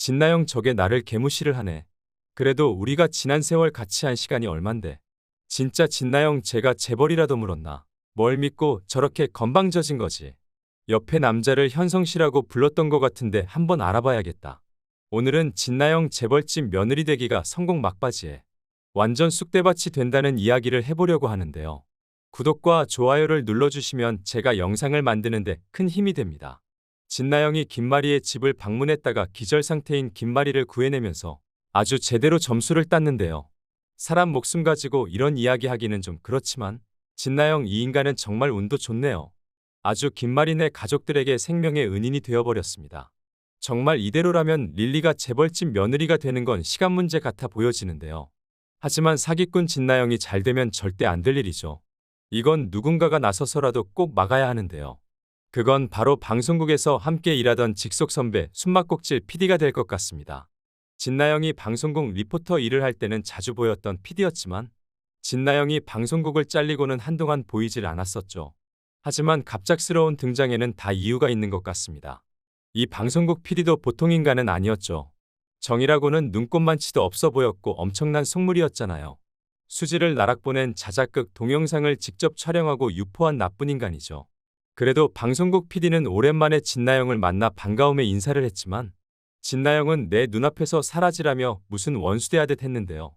진나영 저게 나를 개무시를 하네. 그래도 우리가 지난 세월 같이 한 시간이 얼만데. 진짜 진나영 제가 재벌이라도 물었나. 뭘 믿고 저렇게 건방져진 거지. 옆에 남자를 현성 씨라고 불렀던 것 같은데 한번 알아봐야겠다. 오늘은 진나영 재벌집 며느리 되기가 성공 막바지에 완전 쑥대밭이 된다는 이야기를 해보려고 하는데요. 구독과 좋아요를 눌러주시면 제가 영상을 만드는데 큰 힘이 됩니다. 진나영이 김마리의 집을 방문했다가 기절 상태인 김마리를 구해내면서 아주 제대로 점수를 땄는데요. 사람 목숨 가지고 이런 이야기 하기는 좀 그렇지만 진나영 이 인간은 정말 운도 좋네요. 아주 김마리네 가족들에게 생명의 은인이 되어버렸습니다. 정말 이대로라면 릴리가 재벌집 며느리가 되는 건 시간 문제 같아 보여지는데요. 하지만 사기꾼 진나영이 잘 되면 절대 안 될 일이죠. 이건 누군가가 나서서라도 꼭 막아야 하는데요. 그건 바로 방송국에서 함께 일하던 직속 선배 숨막꼭질 PD가 될 것 같습니다. 진나영이 방송국 리포터 일을 할 때는 자주 보였던 PD였지만 진나영이 방송국을 잘리고는 한동안 보이질 않았었죠. 하지만 갑작스러운 등장에는 다 이유가 있는 것 같습니다. 이 방송국 PD도 보통 인간은 아니었죠. 정이라고는 눈꼽만치도 없어 보였고 엄청난 속물이었잖아요. 수지를 나락보낸 자작극 동영상을 직접 촬영하고 유포한 나쁜 인간이죠. 그래도 방송국 PD는 오랜만에 진나영을 만나 반가움에 인사를 했지만 진나영은 내 눈앞에서 사라지라며 무슨 원수대하듯 했는데요.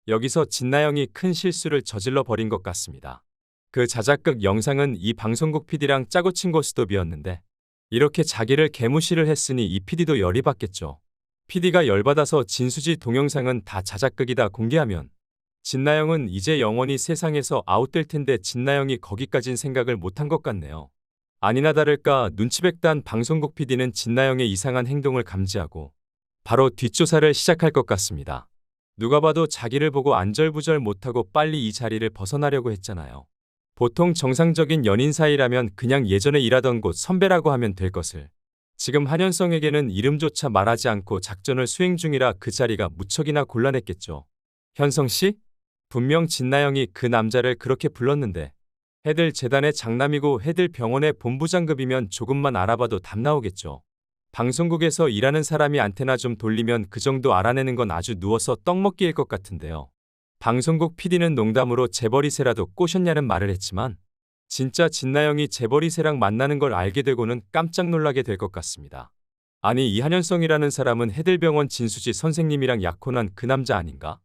여기서 진나영이 큰 실수를 저질러 버린 것 같습니다. 그 자작극 영상은 이 방송국 PD랑 짜고 친 고스톱이었는데 이렇게 자기를 개무시를 했으니 이 PD도 열이 받겠죠. PD가 열받아서 진수지 동영상은 다 자작극이다 공개하면 진나영은 이제 영원히 세상에서 아웃될 텐데 진나영이 거기까진 생각을 못한 것 같네요. 아니나 다를까 눈치백단 방송국 PD는 진나영의 이상한 행동을 감지하고 바로 뒷조사를 시작할 것 같습니다. 누가 봐도 자기를 보고 안절부절 못하고 빨리 이 자리를 벗어나려고 했잖아요. 보통 정상적인 연인 사이라면 그냥 예전에 일하던 곳 선배라고 하면 될 것을 지금 한현성에게는 이름조차 말하지 않고 작전을 수행 중이라 그 자리가 무척이나 곤란했겠죠. 현성 씨? 분명 진나영이 그 남자를 그렇게 불렀는데 해들 재단의 장남이고 해들 병원의 본부장급이면 조금만 알아봐도 답 나오겠죠. 방송국에서 일하는 사람이 안테나 좀 돌리면 그 정도 알아내는 건 아주 누워서 떡먹기일 것 같은데요. 방송국 PD는 농담으로 재벌이세라도 꼬셨냐는 말을 했지만 진짜 진나영이 재벌이세랑 만나는 걸 알게 되고는 깜짝 놀라게 될 것 같습니다. 아니 이한현성이라는 사람은 해들병원 진수지 선생님이랑 약혼한 그 남자 아닌가?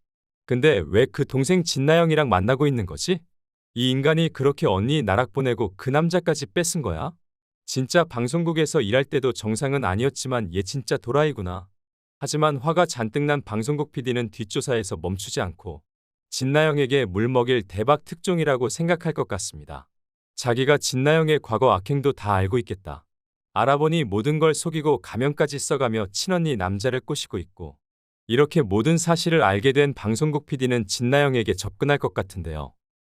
근데 왜 그 동생 진나영이랑 만나고 있는 거지? 이 인간이 그렇게 언니 나락 보내고 그 남자까지 뺏은 거야? 진짜 방송국에서 일할 때도 정상은 아니었지만 얘 진짜 도라이구나. 하지만 화가 잔뜩 난 방송국 PD는 뒷조사에서 멈추지 않고 진나영에게 물먹일 대박 특종이라고 생각할 것 같습니다. 자기가 진나영의 과거 악행도 다 알고 있겠다. 알아보니 모든 걸 속이고 가면까지 써가며 친언니 남자를 꼬시고 있고 이렇게 모든 사실을 알게 된 방송국 PD는 진나영에게 접근할 것 같은데요.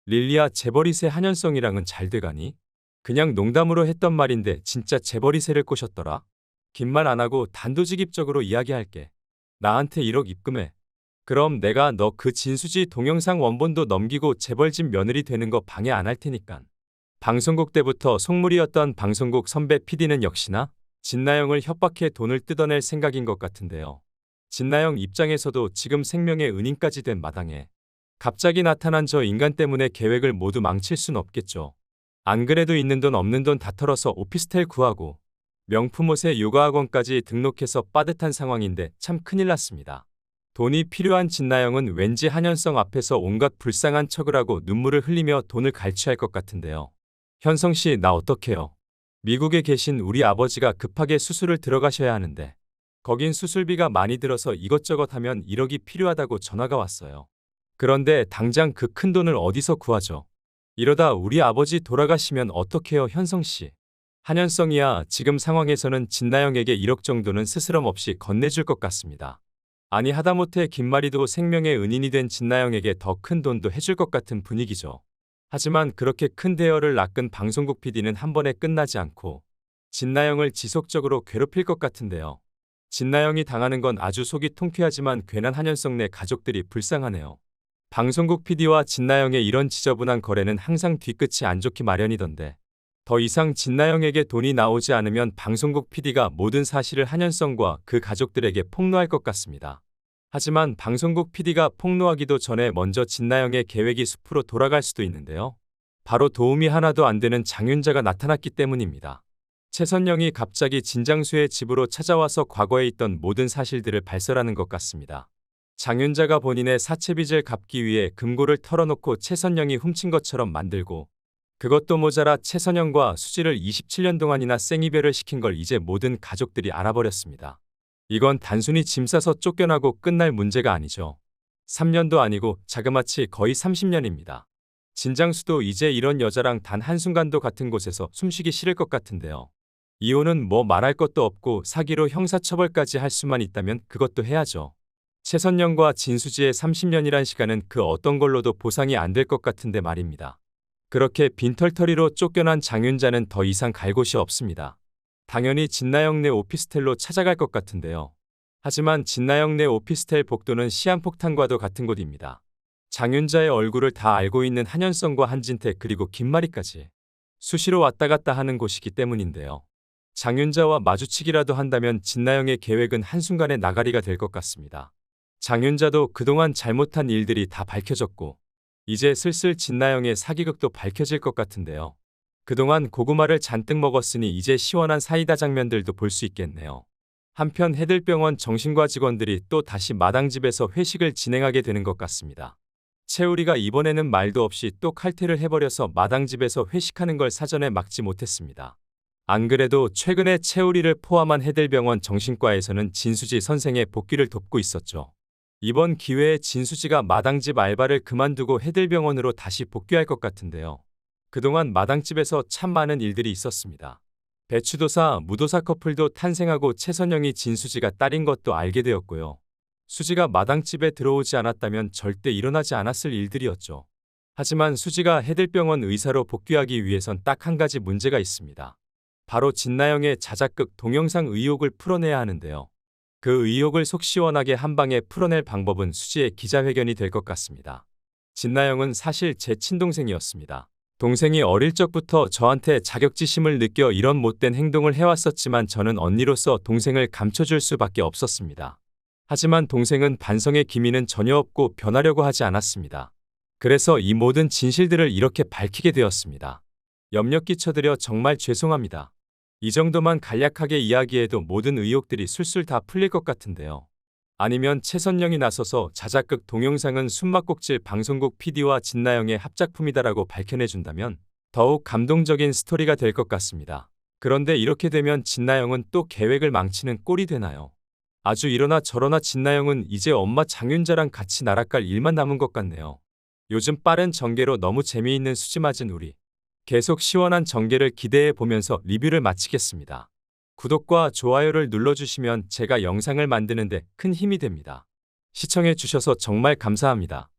릴리아 재벌이세 한현성이랑은 잘 돼가니? 그냥 농담으로 했던 말인데 진짜 재벌이세를 꼬셨더라? 긴 말 안 하고 단도직입적으로 이야기할게. 나한테 1억 입금해. 그럼 내가 너 그 진수지 동영상 원본도 넘기고 재벌집 며느리 되는 거 방해 안 할 테니깐. 방송국 때부터 속물이었던 방송국 선배 PD는 역시나 진나영을 협박해 돈을 뜯어낼 생각인 것 같은데요. 진나영 입장에서도 지금 생명의 은인까지 된 마당에 갑자기 나타난 저 인간 때문에 계획을 모두 망칠 순 없겠죠. 안 그래도 있는 돈 없는 돈 다 털어서 오피스텔 구하고 명품 옷에 요가학원까지 등록해서 빠듯한 상황인데 참 큰일 났습니다. 돈이 필요한 진나영은 왠지 한현성 앞에서 온갖 불쌍한 척을 하고 눈물을 흘리며 돈을 갈취할 것 같은데요. 현성 씨, 나 어떡해요? 미국에 계신 우리 아버지가 급하게 수술을 들어가셔야 하는데 거긴 수술비가 많이 들어서 이것저것 하면 1억이 필요하다고 전화가 왔어요. 그런데 당장 그 큰 돈을 어디서 구하죠? 이러다 우리 아버지 돌아가시면 어떡해요, 현성 씨? 한현성이야 지금 상황에서는 진나영에게 1억 정도는 스스럼 없이 건네줄 것 같습니다. 아니 하다못해 김마리도 생명의 은인이 된 진나영에게 더 큰 돈도 해줄 것 같은 분위기죠. 하지만 그렇게 큰 대여를 낚은 방송국 PD는 한 번에 끝나지 않고 진나영을 지속적으로 괴롭힐 것 같은데요. 진나영이 당하는 건 아주 속이 통쾌하지만 괜한 한현성 내 가족들이 불쌍하네요. 방송국 PD와 진나영의 이런 지저분한 거래는 항상 뒤끝이 안 좋기 마련이던데 더 이상 진나영에게 돈이 나오지 않으면 방송국 PD가 모든 사실을 한현성과 그 가족들에게 폭로할 것 같습니다. 하지만 방송국 PD가 폭로하기도 전에 먼저 진나영의 계획이 숲으로 돌아갈 수도 있는데요. 바로 도움이 하나도 안 되는 장윤자가 나타났기 때문입니다. 최선영이 갑자기 진장수의 집으로 찾아와서 과거에 있던 모든 사실들을 발설하는 것 같습니다. 장윤자가 본인의 사채빚을 갚기 위해 금고를 털어놓고 최선영이 훔친 것처럼 만들고, 그것도 모자라 최선영과 수지를 27년 동안이나 생이별을 시킨 걸 이제 모든 가족들이 알아버렸습니다. 이건 단순히 짐 싸서 쫓겨나고 끝날 문제가 아니죠. 3년도 아니고 자그마치 거의 30년입니다. 진장수도 이제 이런 여자랑 단 한순간도 같은 곳에서 숨쉬기 싫을 것 같은데요. 이혼은 뭐 말할 것도 없고 사기로 형사처벌까지 할 수만 있다면 그것도 해야죠. 최선영과 진수지의 30년이란 시간은 그 어떤 걸로도 보상이 안 될 것 같은데 말입니다. 그렇게 빈털터리로 쫓겨난 장윤자는 더 이상 갈 곳이 없습니다. 당연히 진나영네 오피스텔로 찾아갈 것 같은데요. 하지만 진나영네 오피스텔 복도는 시한폭탄과도 같은 곳입니다. 장윤자의 얼굴을 다 알고 있는 한현성과 한진태 그리고 김마리까지 수시로 왔다 갔다 하는 곳이기 때문인데요. 장윤자와 마주치기라도 한다면 진나영의 계획은 한순간에 나가리가 될 것 같습니다. 장윤자도 그동안 잘못한 일들이 다 밝혀졌고 이제 슬슬 진나영의 사기극도 밝혀질 것 같은데요. 그동안 고구마를 잔뜩 먹었으니 이제 시원한 사이다 장면들도 볼 수 있겠네요. 한편 해들병원 정신과 직원들이 또 다시 마당집에서 회식을 진행하게 되는 것 같습니다. 채우리가 이번에는 말도 없이 또 칼퇴를 해버려서 마당집에서 회식하는 걸 사전에 막지 못했습니다. 안 그래도 최근에 채우리를 포함한 해들병원 정신과에서는 진수지 선생의 복귀를 돕고 있었죠. 이번 기회에 진수지가 마당집 알바를 그만두고 해들병원으로 다시 복귀할 것 같은데요. 그동안 마당집에서 참 많은 일들이 있었습니다. 배추도사, 무도사 커플도 탄생하고 최선영이 진수지가 딸인 것도 알게 되었고요. 수지가 마당집에 들어오지 않았다면 절대 일어나지 않았을 일들이었죠. 하지만 수지가 해들병원 의사로 복귀하기 위해선 딱 한 가지 문제가 있습니다. 바로 진나영의 자작극 동영상 의혹을 풀어내야 하는데요. 그 의혹을 속 시원하게 한 방에 풀어낼 방법은 수지의 기자회견이 될 것 같습니다. 진나영은 사실 제 친동생이었습니다. 동생이 어릴 적부터 저한테 자격지심을 느껴 이런 못된 행동을 해왔었지만 저는 언니로서 동생을 감춰줄 수밖에 없었습니다. 하지만 동생은 반성의 기미는 전혀 없고 변하려고 하지 않았습니다. 그래서 이 모든 진실들을 이렇게 밝히게 되었습니다. 염려 끼쳐드려 정말 죄송합니다. 이 정도만 간략하게 이야기해도 모든 의혹들이 술술 다 풀릴 것 같은데요. 아니면 최선영이 나서서 자작극 동영상은 숨막꼭질 방송국 PD와 진나영의 합작품이다라고 밝혀내준다면 더욱 감동적인 스토리가 될 것 같습니다. 그런데 이렇게 되면 진나영은 또 계획을 망치는 꼴이 되나요? 아주 이러나 저러나 진나영은 이제 엄마 장윤자랑 같이 날아갈 일만 남은 것 같네요. 요즘 빠른 전개로 너무 재미있는 수지 맞은 우리. 계속 시원한 전개를 기대해 보면서 리뷰를 마치겠습니다. 구독과 좋아요를 눌러주시면 제가 영상을 만드는데 큰 힘이 됩니다. 시청해 주셔서 정말 감사합니다.